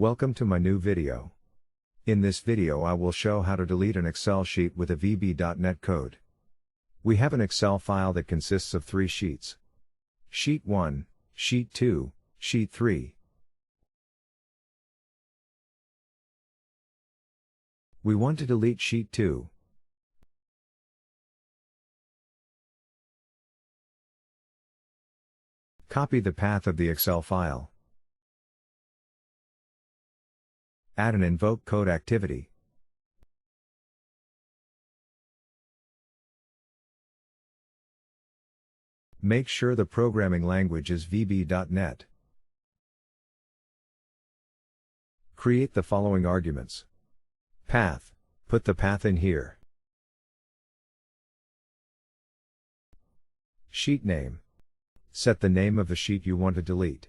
Welcome to my new video. In this video I will show how to delete an Excel sheet with a VB.NET code. We have an Excel file that consists of 3 sheets. Sheet 1, Sheet 2, Sheet 3. We want to delete Sheet 2. Copy the path of the Excel file. Add an invoke code activity. Make sure the programming language is VB.NET. Create the following arguments. Path. Put the path in here. Sheet name. Set the name of the sheet you want to delete.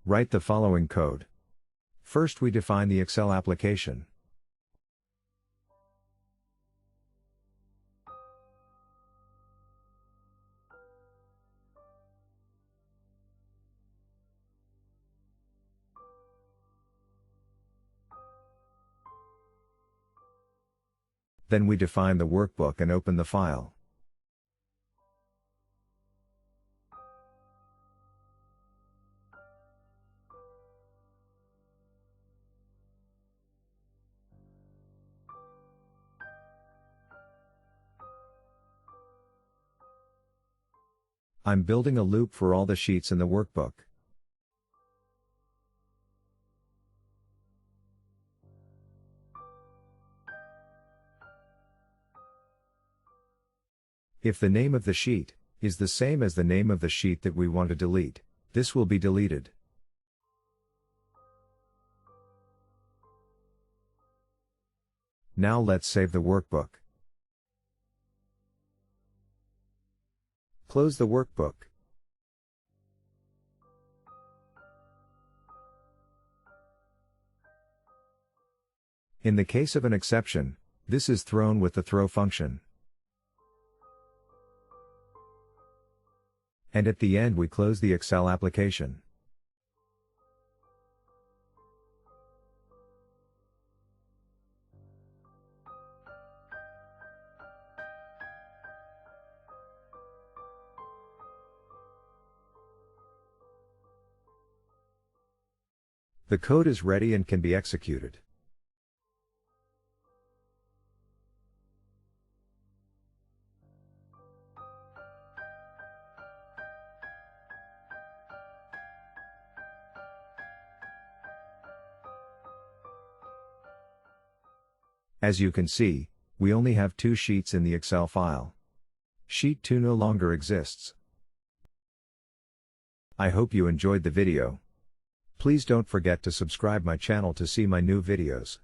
Write the following code. First we define the Excel application. Then we define the workbook and open the file. I'm building a loop for all the sheets in the workbook. If the name of the sheet is the same as the name of the sheet that we want to delete, this will be deleted. Now let's save the workbook. Close the workbook. In the case of an exception, this is thrown with the throw function. And at the end we close the Excel application. The code is ready and can be executed. As you can see, we only have 2 sheets in the Excel file. Sheet 2 no longer exists. I hope you enjoyed the video. Please don't forget to subscribe my channel to see my new videos.